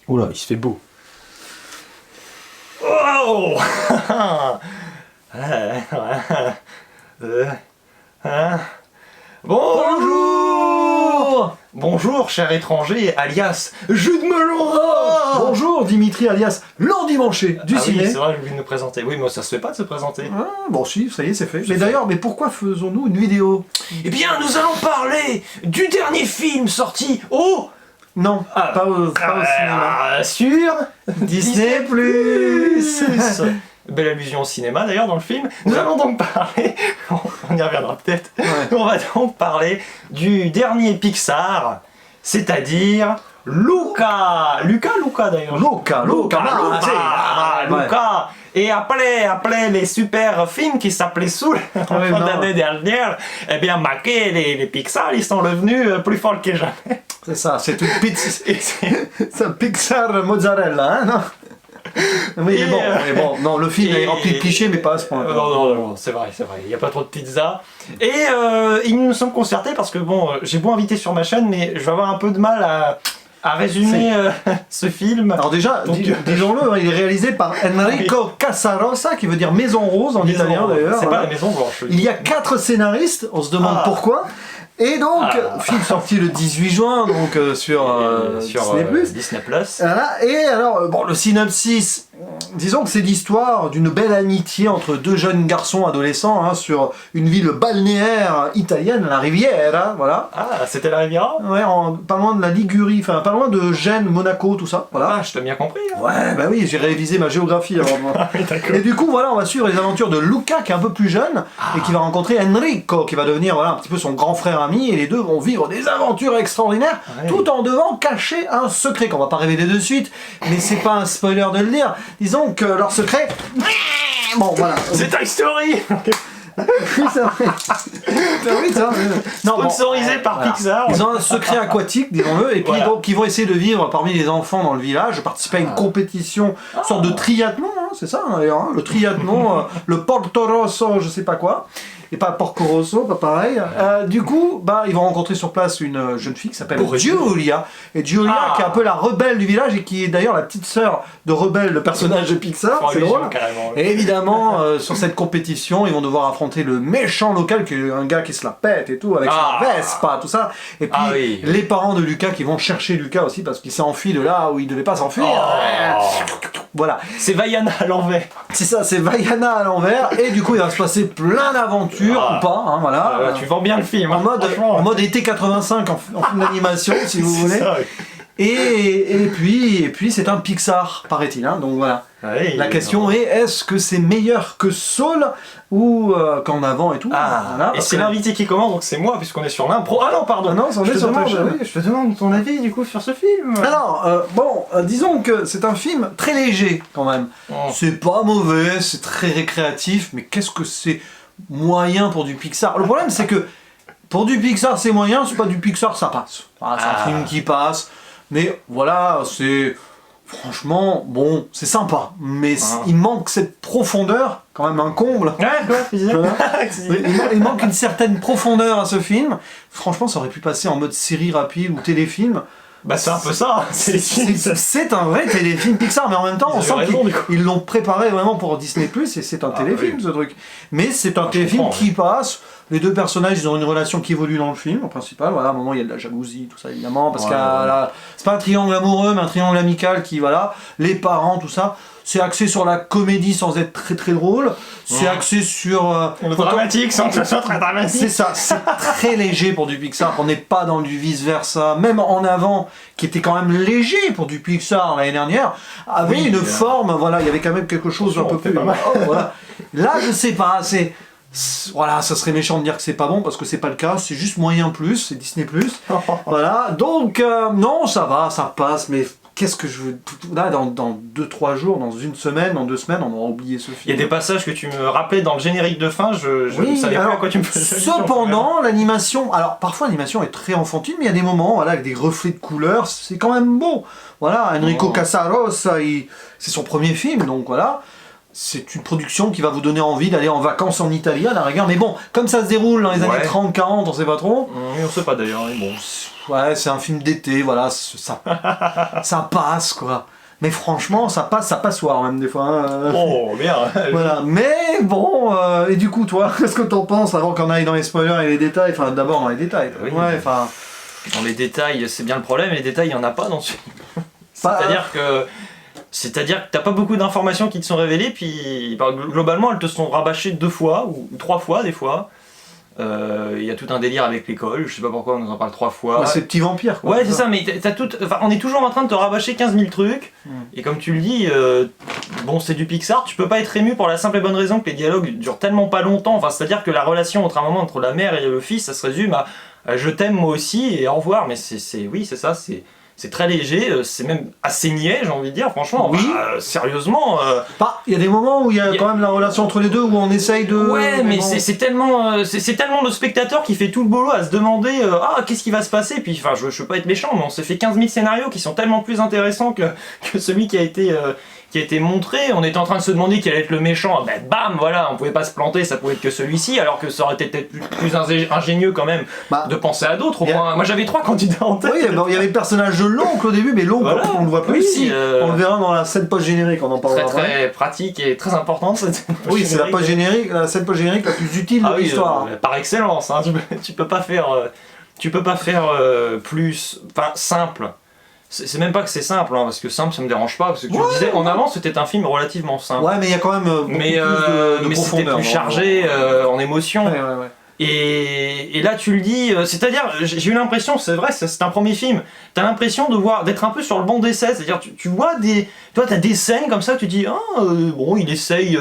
Oula, il se fait beau. Oh. Bonjour. Bonjour, cher étranger, alias jus de melon. Bonjour, Dimitri, alias l'endimanché du ciné. Oui, c'est vrai, j'ai oublié de nous présenter. Oui, moi ça se fait pas de se présenter. Bon, si, ça y est, c'est fait. Mais d'ailleurs, pourquoi faisons-nous une vidéo? Eh bien, nous allons parler du dernier film sorti au... Non, pas au cinéma. Sur Disney+. Belle allusion au cinéma d'ailleurs dans le film. Nous allons donc parler, on y reviendra peut-être, on va donc parler du dernier Pixar, c'est-à-dire Luca d'ailleurs. Luca. Et après les super films qui s'appelaient Soul l'année dernière, eh bien Maquet, les Pixar, ils sont devenus plus forts que jamais. C'est ça, c'est une pizza. C'est un Pixar mozzarella, hein, non? Oui, mais bon, non, le film est rempli de clichés, mais pas à ce point. Non, c'est vrai, il n'y a pas trop de pizza. Et ils nous sommes concertés parce que bon, j'ai beau inviter sur ma chaîne, mais je vais avoir un peu de mal à résumer ce film. Alors déjà, disons-le, il est réalisé par Enrico Casarosa, qui veut dire Maison Rose en italien d'ailleurs. C'est pas la Maison Blanche. Il y a 4 scénaristes, on se demande pourquoi. Et donc, film sorti le 18 juin, donc sur Disney+. Voilà. Et alors, bon, le synopsis, disons que c'est l'histoire d'une belle amitié entre deux jeunes garçons adolescents hein, sur une ville balnéaire italienne, la Riviera, voilà. Ah, c'était la Riviera? Ouais, pas loin de la Ligurie, enfin pas loin de Gênes, Monaco, tout ça, voilà. Ah, je t'ai bien compris. Hein. Ouais, bah oui, j'ai révisé ma géographie avant moi. Ah oui, d'accord. Et du coup, voilà, on va suivre les aventures de Luca, qui est un peu plus jeune, et qui va rencontrer Enrico, qui va devenir voilà, un petit peu son grand frère ami, et les deux vont vivre des aventures extraordinaires, tout en devant cacher un secret, qu'on va pas révéler de suite, mais c'est pas un spoiler de le dire. Disons que leur secret... Bon, voilà. C'est Toy Story. Oui, c'est vrai. Oui, ça. Sponsorisé par Pixar. Ils ont un secret aquatique, disons-le, et puis donc ils vont essayer de vivre parmi les enfants dans le village, participer à une compétition, une sorte de triathlon, hein, c'est ça d'ailleurs, hein, le triathlon, le Porto Rosso, je sais pas quoi. Et pas Porco Rosso, pas pareil. Du coup, bah, ils vont rencontrer sur place une jeune fille qui s'appelle Giulia. Et Giulia, qui est un peu la rebelle du village et qui est d'ailleurs la petite sœur de Rebelle, le personnage de Pixar. C'est drôle. Et évidemment, sur cette compétition, ils vont devoir affronter le méchant local, qui est un gars qui se la pète et tout, avec sa Vespa, tout ça. Et puis, les parents de Lucas qui vont chercher Lucas aussi parce qu'il s'est enfui de là où il devait pas s'enfuir. Voilà. C'est Vaiana à l'envers. C'est ça, c'est Vaiana à l'envers. Et du coup, il va se passer plein d'aventures. Ou pas, hein, voilà. Tu vends bien le film. En mode été 85 en film d'animation, si vous voulez. Ça, et puis c'est un Pixar, paraît-il. Hein, donc voilà. La question est, est-ce que c'est meilleur que Soul ou qu'en avant et tout voilà, et c'est l'invité qui commence, donc c'est moi, puisqu'on est sur l'impro. Ah non, pardon. Non, je te demande ton avis du coup sur ce film. Alors, disons que c'est un film très léger quand même. C'est pas mauvais, c'est très récréatif, mais qu'est-ce que c'est moyen pour du Pixar. Le problème c'est que pour du Pixar c'est moyen, c'est pas du Pixar ça passe. Voilà, c'est un film qui passe, mais voilà, c'est franchement bon, c'est sympa, mais il manque cette profondeur, quand même un comble. Il manque une certaine profondeur à ce film. Franchement, ça aurait pu passer en mode série rapide ou téléfilm. Bah c'est un peu ça, c'est un vrai téléfilm Pixar, mais en même temps on sent qu'ils l'ont préparé vraiment pour Disney+, et c'est un téléfilm ce truc. Mais c'est un téléfilm qui passe, les deux personnages ils ont une relation qui évolue dans le film, en principal, voilà, à un moment il y a de la jalousie, tout ça évidemment, parce que c'est pas un triangle amoureux, mais un triangle amical qui, voilà, les parents, tout ça. C'est axé sur la comédie sans être très très drôle. C'est axé sur... le dramatique sans que ce soit très dramatique. C'est ça, c'est très léger pour du Pixar. On n'est pas dans du vice-versa. Même En Avant, qui était quand même léger pour du Pixar l'année dernière, avait une forme, voilà, il y avait quand même quelque chose un peu plus... voilà. Là, je sais pas, c'est... Voilà, ça serait méchant de dire que c'est pas bon parce que c'est pas le cas, c'est juste moyen plus, c'est Disney+. Voilà, donc non, ça va, ça passe, mais qu'est-ce que je veux... Là, dans 2-3 jours, dans une semaine, dans 2 semaines, on aura oublié ce film. Il y a des passages que tu me rappelais dans le générique de fin, je ne savais plus à quoi tu me faisais. Cependant, l'animation... Alors, parfois, l'animation est très enfantine, mais il y a des moments, voilà, avec des reflets de couleurs, c'est quand même beau. Voilà, Enrico Casarosa, c'est son premier film, donc voilà. c'est une production qui va vous donner envie d'aller en vacances en Italie à la rigueur. Mais bon, comme ça se déroule dans les années 30-40, on sait pas trop. On sait pas d'ailleurs, mais bon. Ouais, c'est un film d'été, voilà, ça passe quoi. Mais franchement, ça passoire même des fois. Hein. Oh, bien. Voilà. Mais bon, et du coup, toi, qu'est-ce que t'en penses avant qu'on aille dans les spoilers et les détails? Enfin, d'abord dans les détails. Oui. Ouais, enfin. Dans les détails, c'est bien le problème, les détails, il n'y en a pas dans ce film. C'est-à-dire que t'as pas beaucoup d'informations qui te sont révélées, puis globalement, elles te sont rabâchées 2 fois, ou 3 fois des fois. Il y a tout un délire avec l'école, je sais pas pourquoi on nous en parle 3 fois. Ouais, c'est Petit Vampire quoi. Ouais, c'est ça, mais on est toujours en train de te rabâcher 15 000 trucs, et comme tu le dis, bon, c'est du Pixar, tu peux pas être ému pour la simple et bonne raison que les dialogues durent tellement pas longtemps, enfin, c'est-à-dire que la relation entre un moment entre la mère et le fils, ça se résume à je t'aime moi aussi et au revoir, mais oui, c'est ça, c'est très léger, c'est même assez niais, j'ai envie de dire, franchement. Oui. Sérieusement. Il y a des moments où il y a quand même la relation entre les deux, où on essaye de. Ouais, mais c'est tellement le spectateur qui fait tout le boulot à se demander qu'est-ce qui va se passer. Puis, enfin, je veux pas être méchant, mais on s'est fait 15 000 scénarios qui sont tellement plus intéressants que celui qui a été montré. On était en train de se demander quel allait être le méchant. Ben bam, voilà, on pouvait pas se planter, ça pouvait être que celui-ci, alors que ça aurait été peut-être plus ingénieux quand même de penser à d'autres. Au moins, moi j'avais 3 candidats en tête. Oui, il y avait le personnage de l'oncle au début, mais l'oncle, voilà. On le voit plus ici. On le verra dans la scène post-générique, on en parlera. Très pratique et très importante cette scène post-générique. Oui, c'est la scène post-générique la plus utile de l'histoire. Par excellence, hein, tu peux pas faire plus simple. C'est même pas que c'est simple, hein, parce que simple ça me dérange pas, parce que tu le disais, en avant c'était un film relativement simple. Ouais, mais il y a quand même beaucoup plus de profondeur. C'était plus chargé en émotion. Ouais. Et là tu le dis, c'est-à-dire j'ai eu l'impression, c'est vrai, c'est un premier film, t'as l'impression d'être un peu sur le banc d'essai, c'est-à-dire tu vois toi t'as des scènes comme ça, tu dis bon il essaye,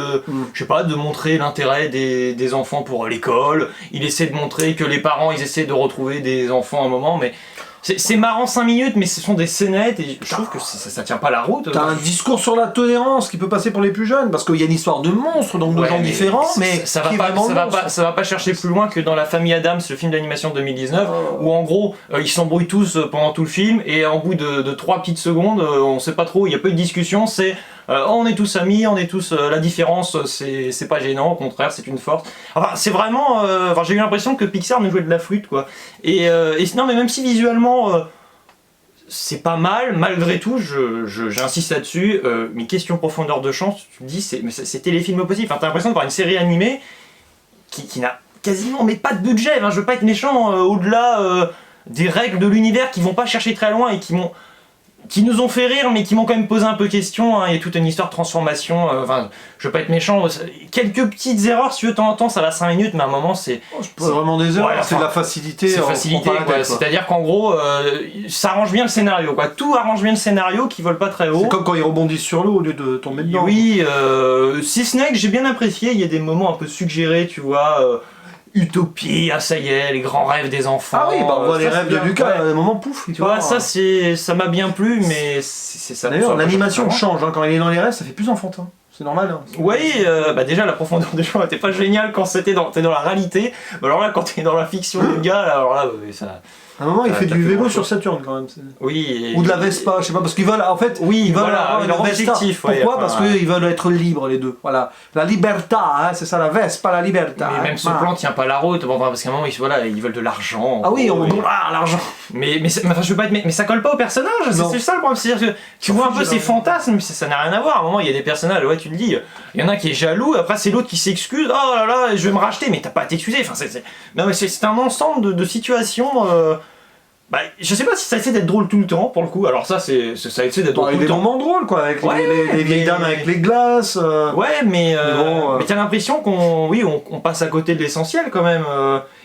je sais pas, de montrer l'intérêt des enfants pour l'école, il essaie de montrer que les parents ils essaient de retrouver des enfants à un moment, mais c'est marrant 5 minutes, mais ce sont des scénettes et je trouve que ça tient pas la route. T'as un discours sur la tolérance qui peut passer pour les plus jeunes, parce qu'il y a une histoire de monstres, donc de gens différents, mais ça va pas chercher plus loin que dans La Famille Adams, le film d'animation de 2019, où en gros ils s'embrouillent tous pendant tout le film et en bout de 3 petites secondes, on sait pas trop, il y a peu de discussion, c'est on est tous amis, on est tous la différence, c'est pas gênant, au contraire c'est une force. Enfin c'est vraiment, j'ai eu l'impression que Pixar nous jouait de la flûte quoi. Et non mais même si visuellement c'est pas mal, malgré tout, j'insiste là-dessus, mes questions profondeur de champ, tu me dis c'est téléfilm possible, enfin t'as l'impression de voir une série animée qui n'a quasiment mais pas de budget, je veux pas être méchant, au-delà des règles de l'univers qui vont pas chercher très loin et qui nous ont fait rire, mais qui m'ont quand même posé un peu question. Il y a toute une histoire de transformation. Je veux pas être méchant. Quelques petites erreurs, si tu veux, de temps en temps, ça va 5 minutes, mais à un moment, c'est. C'est pas vraiment des erreurs, c'est de la facilité. C'est facilité, quoi. C'est-à-dire qu'en gros, ça arrange bien le scénario, quoi. Tout arrange bien le scénario, qui vole pas très haut. C'est comme quand ils rebondissent sur l'eau au lieu de tomber dedans. Oui, si ce n'est que j'ai bien apprécié, il y a des moments un peu suggérés, tu vois. Utopie, ça y est, les grands rêves des enfants. Ah oui, on voit les rêves de Lucas, à un moment, pouf, tu vois. Ça m'a bien plu, mais c'est ça. D'ailleurs, l'animation change, quand il est dans les rêves, ça fait plus enfantin. C'est normal. Hein. Oui, déjà la profondeur des gens n'était pas géniale quand t'es dans la réalité. Alors là, quand t'es dans la fiction du gars, alors là, ça. À un moment, il fait du vélo sur Saturne quand même. Oui. Ou de la Vespa, je sais pas, parce qu'ils veulent, en fait, ils veulent avoir leur objectif. Pourquoi ? Parce qu'ils veulent être libres les deux. Voilà, la libertà, c'est ça la Vespa, la libertà. Mais même ce plan tient pas la route, parce qu'à un moment, ils veulent de l'argent. Ah oui, l'argent. Mais je veux pas être, mais ça colle pas au personnage. C'est ça le problème, c'est-à-dire que tu vois un peu ces fantasmes, ça n'a rien à voir. À un moment, il y a des personnages, ouais, tu le dis. Il y en a qui est jaloux, après c'est l'autre qui s'excuse. Oh là là, je vais me racheter, mais t'as pas à t'excuser. Enfin, c'est un ensemble de situations. Je sais pas si ça essaie d'être drôle tout le temps, pour le coup. Alors ça essaie d'être drôle tout le temps. Il y a des moments drôles, quoi, avec les vieilles dames avec les glaces. Ouais, mais t'as l'impression qu'on passe à côté de l'essentiel, quand même.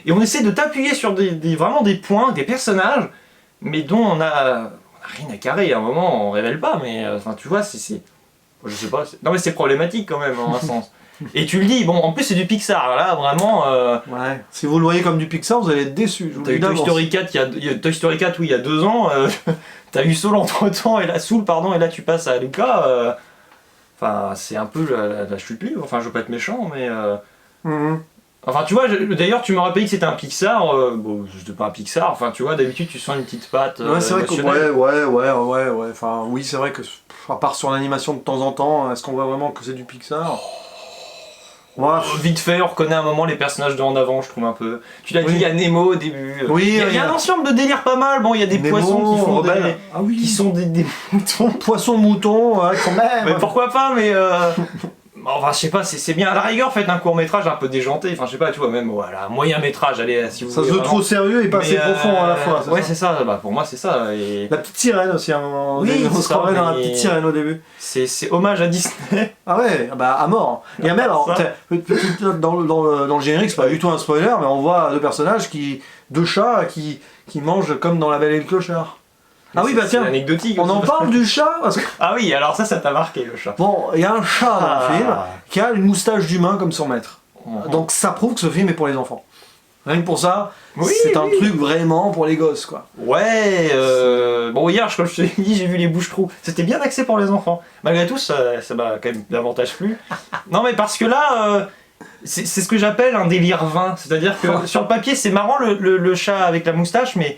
Et on essaie de t'appuyer sur vraiment des points, des personnages, mais dont on a rien à carrer. À un moment, on révèle pas, mais tu vois, je sais pas. Non, mais c'est problématique, quand même, en un sens. Et tu le dis, bon, en plus c'est du Pixar, là, vraiment. Ouais. Si vous le voyez comme du Pixar, vous allez être déçus. T'as eu Toy Story 4, Toy Story 4, oui, il y a 2 ans. T'as eu Soul entre-temps, et là tu passes à Lucas. C'est un peu la chute libre. Enfin, je veux pas être méchant, mais. Enfin, tu vois, d'ailleurs, tu m'aurais dit que c'était un Pixar. Bon, c'était pas un Pixar. Enfin, tu vois, d'habitude, tu sens une petite patte. Ouais, c'est vrai que. Ouais. Enfin, oui, c'est vrai que. À part sur l'animation de temps en temps, est-ce qu'on voit vraiment que c'est du Pixar? Ouais. Vite fait, on reconnaît à un moment les personnages de en avant, je trouve un peu. Tu l'as dit, il y a Nemo au début. Oui, il y a un ensemble de délire pas mal. Bon, il y a des Nemo, poissons qui font Rebelle. qui sont des moutons. Poisson-mouton, quand même. Mais pourquoi pas, mais enfin, je sais pas, c'est bien. À la rigueur, faites un court-métrage un peu déjanté. Enfin, je sais pas, tu vois, même voilà, moyen-métrage, allez, si vous ça voulez. se veut trop sérieux et pas assez profond à la fois. Ouais, c'est ça, bah, pour moi, c'est ça. Et... La petite sirène aussi, oui, on se croirait dans la petite sirène au début. C'est hommage à Disney. Ah ouais, bah à mort. Il y a même, alors, dans le générique, c'est pas du tout un spoiler, mais on voit deux chats qui mangent comme dans La Belle et le Clochard. Ah oui, bah tiens, anecdotique. On en parle du chat parce que... Ah oui, alors ça t'a marqué le chat. Bon, il y a un chat dans le film qui a une moustache d'humain comme son maître. Donc ça prouve que ce film est pour les enfants. Rien que pour ça, c'est un truc vraiment pour les gosses, quoi. Ouais, bon hier, comme je te l'ai dit, j'ai vu les bouches-trous. C'était bien axé pour les enfants. Malgré tout, ça m'a quand même davantage plu. Non mais parce que là, c'est ce que j'appelle un délire vain. C'est-à-dire que sur le papier, c'est marrant le chat avec la moustache, mais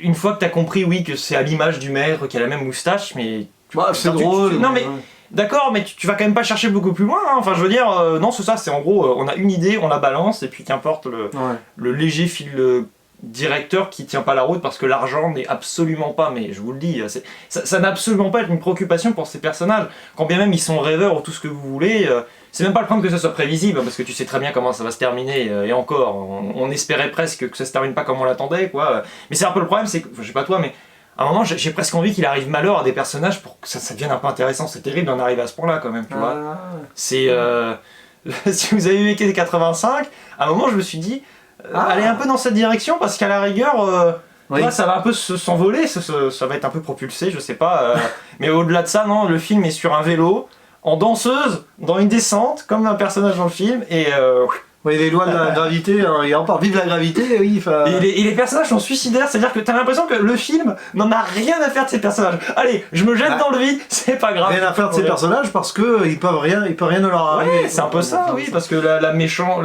une fois que t'as compris, oui, que c'est à l'image du maître qui a la même moustache, mais... Bah, c'est drôle. Non mais... D'accord, mais tu vas quand même pas chercher beaucoup plus loin, hein. Enfin je veux dire, non c'est ça, c'est en gros, on a une idée, on la balance, et puis qu'importe le léger fil directeur qui tient pas la route, parce que l'argent n'est absolument pas, mais je vous le dis, ça n'a absolument pas une préoccupation pour ces personnages, quand bien même ils sont rêveurs ou tout ce que vous voulez, c'est même pas le problème que ça soit prévisible, parce que tu sais très bien comment ça va se terminer, et encore, on espérait presque que ça se termine pas comme on l'attendait, quoi, mais c'est un peu le problème, c'est que, je sais pas toi, mais... À un moment, j'ai presque envie qu'il arrive malheur à des personnages pour que ça devienne un peu intéressant. C'est terrible d'en arriver à ce point-là, quand même, tu vois. C'est... si vous avez vu les 85, à un moment, je me suis dit, allez un peu dans cette direction, parce qu'à la rigueur, là, ça va un peu s'envoler, ça va être un peu propulsé, je sais pas. Mais au-delà de ça, non, le film est sur un vélo, en danseuse, dans une descente, comme un personnage dans le film, et... Oui, les lois de la gravité, il en parle, vive la gravité, oui. Et les personnages sont suicidaires, c'est-à-dire que t'as l'impression que le film n'en a rien à faire de ces personnages. Allez, je me jette dans le vide, c'est pas grave. Rien à faire de ces personnages parce que il peut rien ne leur arriver. Ouais, c'est un peu ça, oui, parce que le méchant.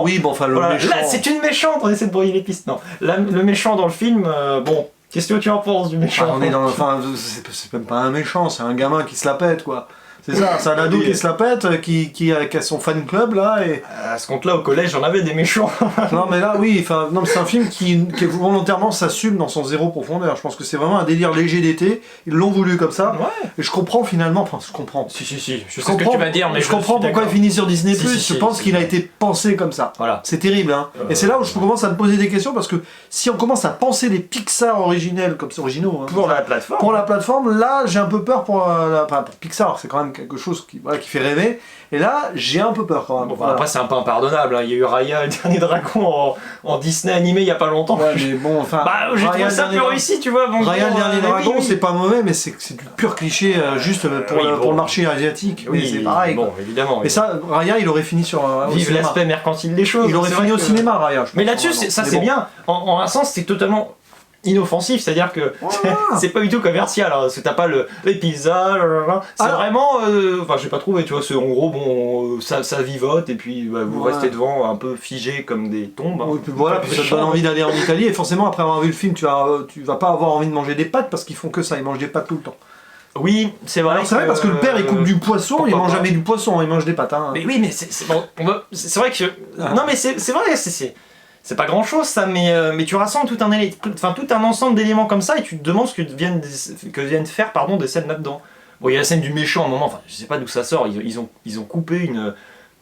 Oui, bon, enfin, méchant. Là, c'est une méchante, on essaie de brouiller les pistes, non. Le méchant dans le film, bon, qu'est-ce que tu en penses du méchant? On est dans, enfin, c'est même pas un méchant, c'est un gamin qui se la pète, quoi. C'est ça, c'est un ado qui se la pète, qui a son fan club là et... À ce compte-là, au collège, j'en avais des méchants. Non mais là, oui, enfin, non, c'est un film qui volontairement s'assume dans son zéro profondeur. Je pense que c'est vraiment un délire léger d'été. Ils l'ont voulu comme ça. Ouais. Et je comprends finalement, enfin, je comprends. Si, je sais ce que tu vas dire, mais je comprends pourquoi il finit sur Disney+. Je pense qu'il a été pensé comme ça. Voilà. C'est terrible, hein. Et c'est là où je commence à me poser des questions parce que si on commence à penser les Pixar originels comme c'est originaux, hein, pour la plateforme. Pour la plateforme, là, j'ai un peu peur pour Pixar. C'est quand même quelque chose qui fait rêver. Et là, j'ai un peu peur quand même. Bon, après, c'est un peu impardonnable. Hein. Il y a eu Raya, le dernier dragon, en Disney animé il y a pas longtemps. Ouais, mais bon, enfin. J'ai trouvé ça plus réussi, tu vois. Bon, Raya, le dernier dragon, c'est pas mauvais, mais c'est du pur cliché juste pour le marché asiatique. Oui, c'est pareil. Bon, évidemment. Et ça, Raya, il aurait fini sur. Vive l'aspect mercantile des choses. Il aurait fini au cinéma, Raya. Mais là-dessus, ça c'est bien. En un sens, c'est totalement inoffensif, c'est-à-dire que c'est pas du tout commercial, hein, parce que t'as pas les pizzas, c'est vraiment, enfin j'ai pas trouvé, tu vois, c'est en gros, bon, ça vivote, et puis vous restez devant un peu figé comme des tombes. Oui, puis voilà, puis ça te donne envie d'aller en Italie, et forcément après avoir vu le film, tu vas pas avoir envie de manger des pâtes, parce qu'ils font que ça, ils mangent des pâtes tout le temps. Oui, c'est vrai. C'est vrai parce que le père il coupe du poisson, il mange jamais du poisson, il mange des pâtes. Hein. Mais oui, mais c'est bon, c'est vrai que... Non mais c'est vrai, c'est pas grand chose ça, mais tu rassembles tout un ensemble d'éléments comme ça et tu te demandes ce que viennent faire des scènes là-dedans. Bon, il y a la scène du méchant à un moment, enfin je sais pas d'où ça sort, ils ont coupé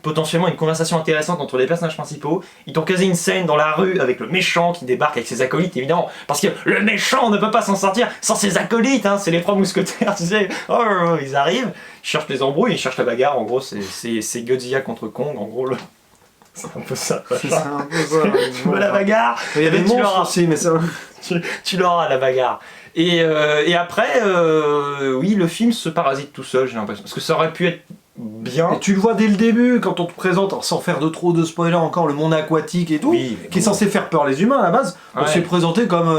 potentiellement une conversation intéressante entre les personnages principaux, ils t'ont casé une scène dans la rue avec le méchant qui débarque avec ses acolytes évidemment, parce que le méchant ne peut pas s'en sortir sans ses acolytes, hein, c'est les trois mousquetaires, tu sais, ils arrivent, ils cherchent les embrouilles, ils cherchent la bagarre, en gros c'est Godzilla contre Kong, en gros c'est un peu ça. C'est un peu ça. Tu veux la bagarre. Il y a des monstres aussi, mais ça... tu l'auras la bagarre. Et après, oui, le film se parasite tout seul, j'ai l'impression. Parce que ça aurait pu être bien. Et tu le vois dès le début, quand on te présente, alors sans faire de trop de spoilers encore, le monde aquatique et tout, qui est censé faire peur les humains à la base, on s'est présenté comme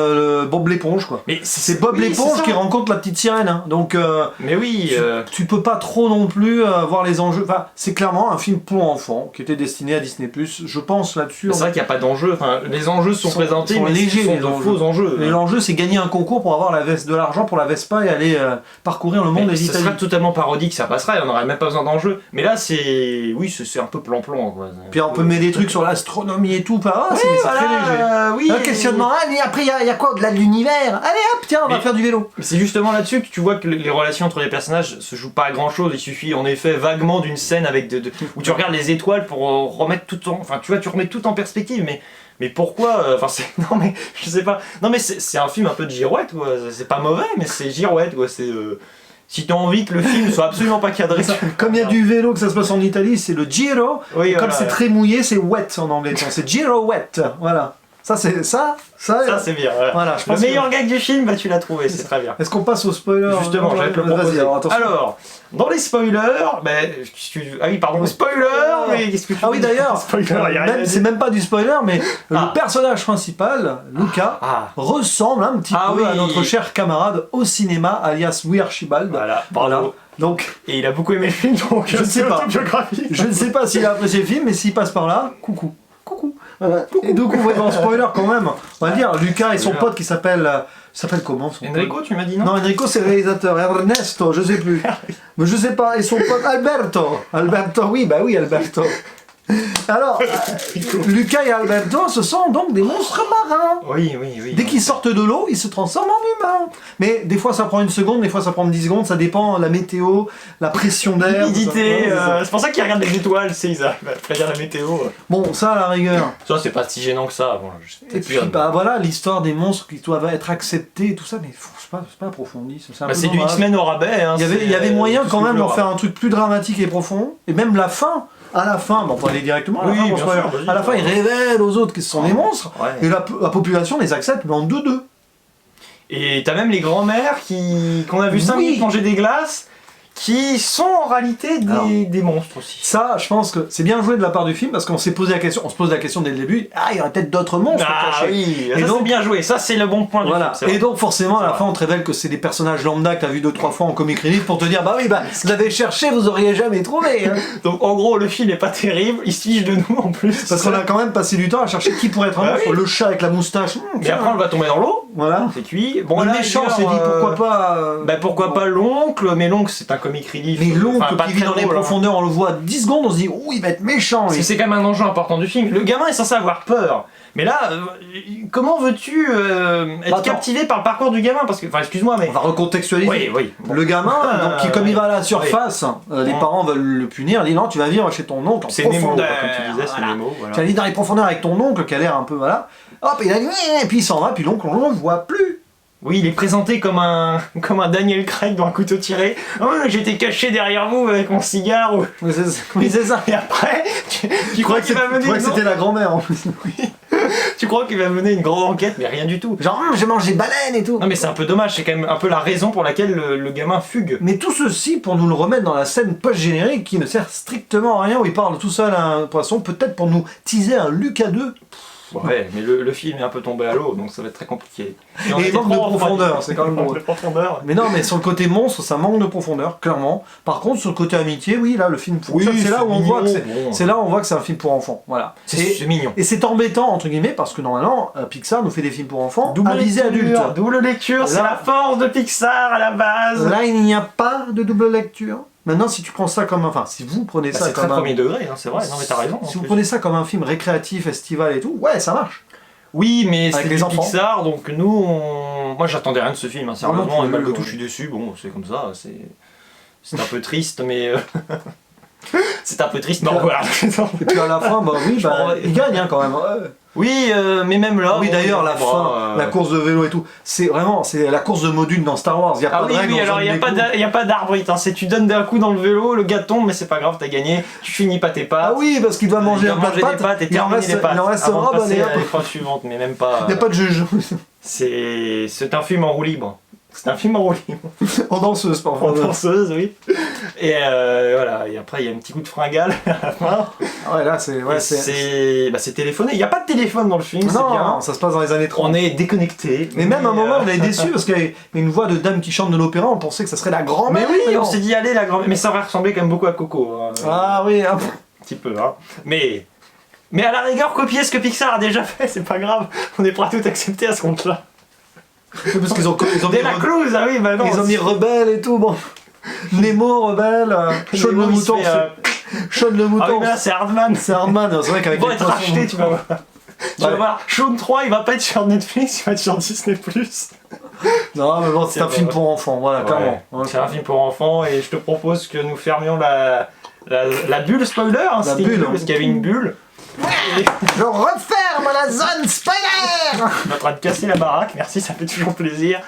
Bob l'éponge, quoi. Mais c'est Bob l'éponge qui rencontre la petite sirène, hein. Donc mais oui, tu peux pas trop non plus voir les enjeux. Enfin, c'est clairement un film pour enfants qui était destiné à Disney+. Je pense là-dessus. C'est vrai qu'il n'y a pas d'enjeu. Enfin, les enjeux sont présentés, mais légers, les faux enjeux. Et l'enjeu, c'est gagner un concours pour avoir de l'argent pour la Vespa et aller parcourir le monde des Italiens. Ça serait totalement parodique, ça passerait, on n'aurait même pas besoin d'enjeu. Mais là, c'est un peu plan-plan, quoi. Puis on peut mettre des trucs sur l'astronomie et tout, c'est très léger. Oui, un questionnement, mais après, il y a quoi au-delà de l'univers? Allez hop, tiens, on va faire du vélo. C'est justement là-dessus que tu vois que les relations entre les personnages se jouent pas à grand-chose. Il suffit en effet vaguement d'une scène avec où tu regardes les étoiles pour remettre tout en... Enfin, tu vois, tu remets tout en perspective, mais pourquoi enfin, non, mais je sais pas. Non, mais c'est un film un peu de girouette, quoi. C'est pas mauvais, mais c'est girouette, quoi. C'est... Si t'as envie que le film soit absolument pas cadré... Comme il y a du vélo, que ça se passe en Italie, c'est le Giro. Oui, comme c'est très mouillé, c'est wet en anglais. C'est Giro wet. Voilà. Ça, c'est c'est bien. Voilà, je pense le meilleur gag du film, bah, tu l'as trouvé, c'est très bien. Est-ce qu'on passe aux spoilers? Justement, j'allais te le proposer. Alors, dans les spoilers, ah oui, pardon, spoiler, mais qu'est-ce que tu Ah oui, d'ailleurs, c'est même pas du spoiler, mais le personnage principal, Luca, ressemble un petit peu à notre cher camarade au cinéma, alias Louis Archibald. Voilà. Donc, et il a beaucoup aimé le film, donc je ne sais pas. Je ne sais pas s'il a apprécié le film, mais s'il passe par là, coucou. Voilà. Et donc on va dans spoiler quand même. On va dire Lucas et son pote qui s'appelle comment son Enrico, pote? tu m'as dit non? Non, Enrico c'est le réalisateur. Ernesto, je sais plus. Mais je sais pas. Et son pote Alberto. Alberto, oui, bah oui, Alberto. Alors, Lucas et Alberto, ce sont donc des monstres marins. Oui. Dès qu'ils sortent de l'eau, ils se transforment en humains. Mais des fois ça prend 1 seconde, des fois ça prend 10 secondes, ça dépend de la météo, la pression d'air. L'humidité, c'est pour ça qu'ils regardent les étoiles, ils arrivent à prédire la météo. Bon, ça à la rigueur. Ça c'est pas si gênant que ça. Bon, et puis bah voilà, l'histoire des monstres qui doivent être acceptés et tout ça, mais c'est pas approfondi. C'est du X-Men au rabais. Hein, il y avait moyen quand même d'en faire un truc plus dramatique et profond, et même la fin. À la fin, on peut aller directement à la fin, ils révèlent aux autres que ce sont des monstres, et la population les accepte, mais en 2-2. Et t'as même les grands-mères qu'on a vu 5 minutes manger des glaces, qui sont en réalité des monstres aussi. Ça, je pense que c'est bien joué de la part du film, parce qu'on s'est posé la question, on se pose la question dès le début, il y aurait peut-être d'autres monstres cachés. Oui, et ça c'est bien joué, ça c'est le bon point du film. Et donc forcément, à la fin, on te révèle que c'est des personnages lambda que t'as vu 2-3 fois en comic relief pour te dire, vous l'avez cherché, vous auriez jamais trouvé. Hein. Donc en gros, le film est pas terrible, il se fiche de nous en plus. Parce qu'on a quand même passé du temps à chercher qui pourrait être un monstre, le chat avec la moustache. Mais après on va tomber dans l'eau, c'est cuit. Bon, le méchant s'est dit pourquoi pas... pourquoi pas l'oncle, mais l'oncle c'est un comic relief. Mais l'oncle qui vit dans les profondeurs, on le voit 10 secondes, on se dit il va être méchant. C'est quand même un enjeu important du film. Le gamin est censé avoir peur. Mais là, comment veux-tu être captivé par le parcours du gamin? Parce que, excuse-moi, mais... On va recontextualiser. Oui. Bon. Le gamin, donc, comme il va à la surface, les parents veulent le punir, disent non, tu vas vivre chez ton oncle en profondeur. Comme tu disais, c'est Nemo. Tu vas vivre dans les profondeurs avec ton oncle qui a l'air un peu, Hop, il a dit, et puis il s'en va, puis l'oncle, on le voit plus. Oui, il est présenté comme un Daniel Craig dans Un couteau tiré. Oh, j'étais caché derrière vous avec mon cigare. Oui, c'est ça. Et après, tu crois qu'il va mener... Tu crois que c'était la grand-mère en plus. Oui. Tu crois qu'il va mener une grande enquête, mais rien du tout. Genre, j'ai mangé baleine et tout. Non mais c'est un peu dommage, c'est quand même un peu la raison pour laquelle le gamin fugue. Mais tout ceci pour nous le remettre dans la scène post-générique qui ne sert strictement à rien, où il parle tout seul à un poisson, peut-être pour nous teaser un Lucas 2. Ouais, mais le film est un peu tombé à l'eau, donc ça va être très compliqué. Et il manque de profondeur, c'est quand même drôle. Mais non, mais sur le côté monstre, ça manque de profondeur, clairement. Par contre, sur le côté amitié, oui, là, le film fonctionne. C'est là où on voit que c'est un film pour enfants. Voilà. C'est mignon. Et c'est embêtant, entre guillemets, parce que normalement, Pixar nous fait des films pour enfants à visée adulte. Double lecture, c'est la force de Pixar à la base. Là, il n'y a pas de double lecture. Maintenant, si tu prends ça comme si vous prenez ça comme c'est très premier degré, hein, c'est vrai, non mais t'as raison. Si vous prenez ça comme un film récréatif, estival et tout, ouais, ça marche. Oui, mais c'est du Pixar, donc nous, moi j'attendais rien de ce film, sérieusement, et malgré tout je suis déçu, bon, c'est comme ça, c'est un peu triste, mais... c'est un peu triste, mais voilà. Et puis à la fin, il gagne quand même. Oui, mais même là... Oui, d'ailleurs, la fin, la course de vélo et tout, c'est la course de module dans Star Wars. Il y a pas de règle. Oui, alors il n'y a pas d'arbre, tu donnes d'un coup dans le vélo, le gars tombe, mais c'est pas grave, t'as gagné, tu finis pas tes pâtes. Ah oui, parce qu'il doit manger un plat de pâtes et terminer les pâtes. Il en reste avant de passer à l'épreuve suivante, mais même pas... Il n'y a pas de juge. C'est un film en roue libre. C'est un film en roue libre. En danseuse, parfois. En danseuse, oui. Et voilà, et après il y a un petit coup de fringale à la fin. Ah ouais, là c'est téléphoné. Il n'y a pas de téléphone dans le film, c'est bien. Non, ça se passe dans les années 30. On est déconnecté. Mais même à un moment, on est déçu parce qu'il y avait une voix de dame qui chante de l'opéra, on pensait que ça serait la grand-mère. Mais oui, on s'est dit, allez, la grand-mère. Mais ça aurait ressemblé quand même beaucoup à Coco. Hein. Ah oui, un petit peu, hein. Mais à la rigueur, copier ce que Pixar a déjà fait, c'est pas grave. On est prêt à tout accepter à ce compte-là. Parce qu'ils ont Dès la Clouse, ah oui, bah non. Ils ont mis Rebelle et tout, bon. Nemo, Rebelle, Sean le mouton. Sean le mouton. Ah oui, mais là, c'est Hardman. C'est Hardman, c'est vrai qu'avec ils vont être rachetés, tu vas voir. Tu vas voir, Sean 3, il va pas être sur Netflix, il va être sur Disney+. Non, mais bon, c'est un film pour enfants, voilà, clairement. C'est un film pour enfants, et je te propose que nous fermions la bulle spoiler, hein, la bulle, parce qu'il y avait une bulle. Je referme la zone spoiler. On est en train de casser la baraque, merci, ça fait toujours plaisir.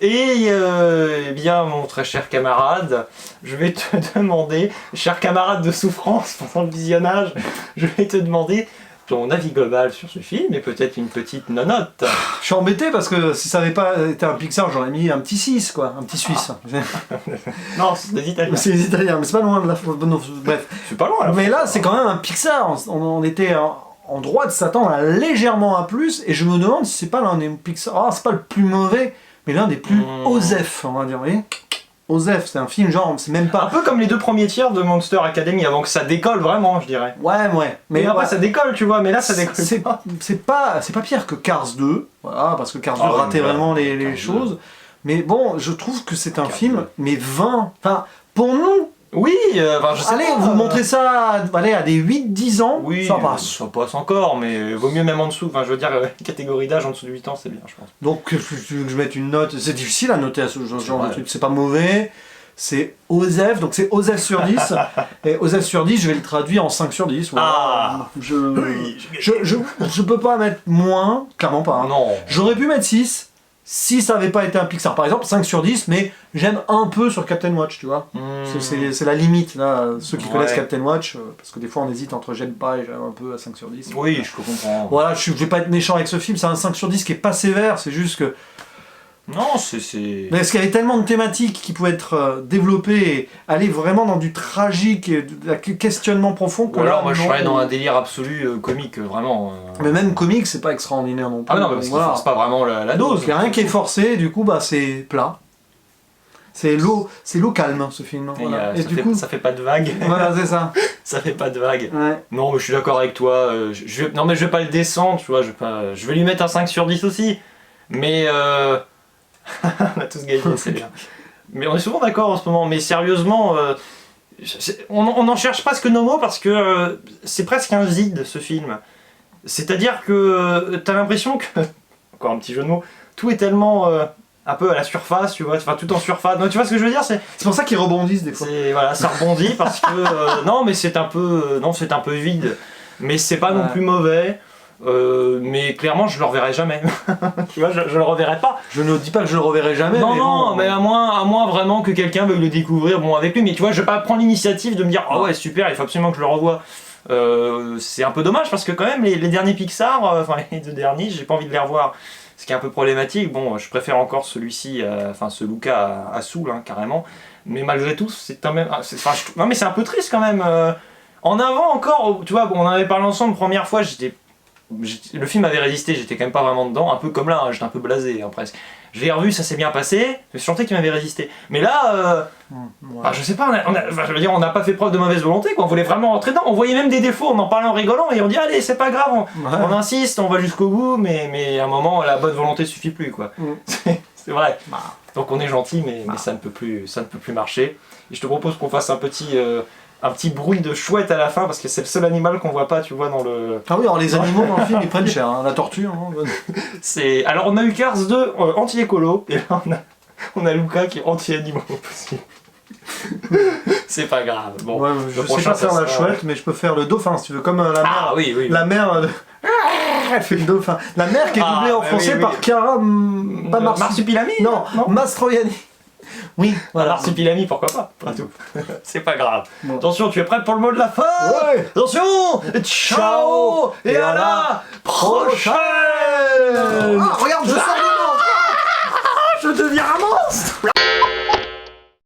Et eh bien, mon très cher camarade, je vais te demander, cher camarade de souffrance pendant le visionnage, je vais te demander ton avis global sur ce film et peut-être une petite nonote. Je suis embêté parce que si ça n'avait pas été un Pixar, j'aurais mis un petit 6, quoi, un petit Suisse. Non, c'est des Italiens. C'est des Italiens, mais c'est pas loin de la... Non, bref. C'est pas loin là. Mais là, c'est quand même un Pixar. On était en droit de s'attendre à légèrement à plus, et je me demande si c'est pas l'un des Pixar... Ah, c'est pas le plus mauvais, mais l'un des plus osef, on va dire, vous voyez. Osef, c'est un film genre, c'est même pas... Un peu comme les deux premiers tiers de Monster Academy, avant que ça décolle vraiment, je dirais. Ouais. Mais après ça décolle, tu vois, mais là ça décolle pas. C'est pas pire que Cars 2, voilà, parce que Cars 2 ratait vraiment les choses. Mais bon, je trouve que c'est un film, mais 20... Enfin, pour nous... Oui, je sais allez, pas, vous montrez ça à des 8-10 ans, oui, ça passe. Ça passe encore, mais vaut mieux même en dessous. Enfin, je veux dire, catégorie d'âge en dessous de 8 ans, c'est bien, je pense. Donc, que je mette une note, c'est difficile à noter à ce genre de truc. C'est pas mauvais, c'est OSEF, donc c'est OSEF sur 10. Et OSEF sur 10, je vais le traduire en 5 sur 10. Voilà. Ah je peux pas mettre moins, clairement pas. Hein. Non. J'aurais pu mettre 6. Si ça avait pas été un Pixar, par exemple, 5 sur 10, mais j'aime un peu sur Captain Watch, tu vois. C'est la limite, là, ceux qui connaissent Captain Watch, parce que des fois on hésite entre j'aime pas et j'aime un peu à 5 sur 10. Oui, je comprends. Voilà, je vais pas être méchant avec ce film, c'est un 5 sur 10 qui est pas sévère, c'est juste que... Non, c'est... Mais parce qu'il y avait tellement de thématiques qui pouvaient être développées et aller vraiment dans du tragique et du questionnement profond que alors moi je serais dans un délire absolu comique, vraiment. Mais même comique, c'est pas extraordinaire non plus. Ah non, parce qu'il force pas vraiment la dose. Il n'y a rien qui est forcé, du coup bah c'est plat. C'est l'eau calme ce film. Et du coup ça fait pas de vague. Voilà, c'est ça. Ça fait pas de vague. Ouais. Non, mais je suis d'accord avec toi. Non mais je vais pas le descendre, tu vois, je vais lui mettre un 5 sur 10 aussi. Mais on a tous gagné, c'est bien. Mais on est souvent d'accord en ce moment, mais sérieusement, on n'en cherche presque nos mots parce que c'est presque un vide ce film. C'est-à-dire que t'as l'impression que, encore un petit jeu de mots, tout est tellement un peu à la surface, tu vois, enfin tout en surface. Non, tu vois ce que je veux dire, c'est pour ça qu'ils rebondissent des fois. Voilà, ça rebondit parce que non, mais c'est un peu vide, mais c'est pas non plus mauvais. Mais clairement je le reverrai jamais. Tu vois, je le reverrai pas. Je ne dis pas que je le reverrai jamais. Non, mais à moins vraiment que quelqu'un veuille le découvrir avec lui. Mais tu vois, je vais pas prendre l'initiative de me dire ah ouais super, il faut absolument que je le revoie. C'est un peu dommage parce que quand même les derniers Pixar, enfin les deux derniers, j'ai pas envie de les revoir. Ce qui est un peu problématique. Bon, je préfère encore celui-ci, ce Luca à Soul, hein, carrément. Mais malgré tout, c'est quand même. Non mais c'est un peu triste quand même. En avant encore, tu vois, on en avait parlé ensemble première fois, le film avait résisté, j'étais quand même pas vraiment dedans, un peu comme là, hein, j'étais un peu blasé hein, presque. Je l'ai revu, ça s'est bien passé, je sentais qu'il m'avait résisté. Mais là, je sais pas, on n'a pas fait preuve de mauvaise volonté, quoi. On voulait vraiment rentrer dedans, on voyait même des défauts, on en parlait en rigolant et on dit allez, c'est pas grave, on insiste, on va jusqu'au bout, mais à un moment, la bonne volonté suffit plus, quoi. C'est vrai. Donc on est gentil, mais ça ne peut plus marcher. Et je te propose qu'on fasse un petit bruit de chouette à la fin parce que c'est le seul animal qu'on voit pas, tu vois, dans le... Ah oui, alors les animaux dans le film ils prennent cher, hein. La tortue. Hein. Alors on a eu Cars 2 anti-écolo et là on a Luca qui est anti-animaux aussi. C'est pas grave. Bon, ouais, je sais pas faire la chouette, mais je peux faire le dauphin si tu veux, comme la mère. Ah oui. La mère... Elle fait le dauphin. La mère qui est doublée en français par Chiara... Pas Marsupilami. Non, Mastroianni. Oui, voilà. Marsupilami, pourquoi pas, après tout. C'est pas grave. Bon. Attention, tu es prêt pour le mot de la fin? Ouais. Attention. Ciao et à la prochaine. Ah, regarde, je sors.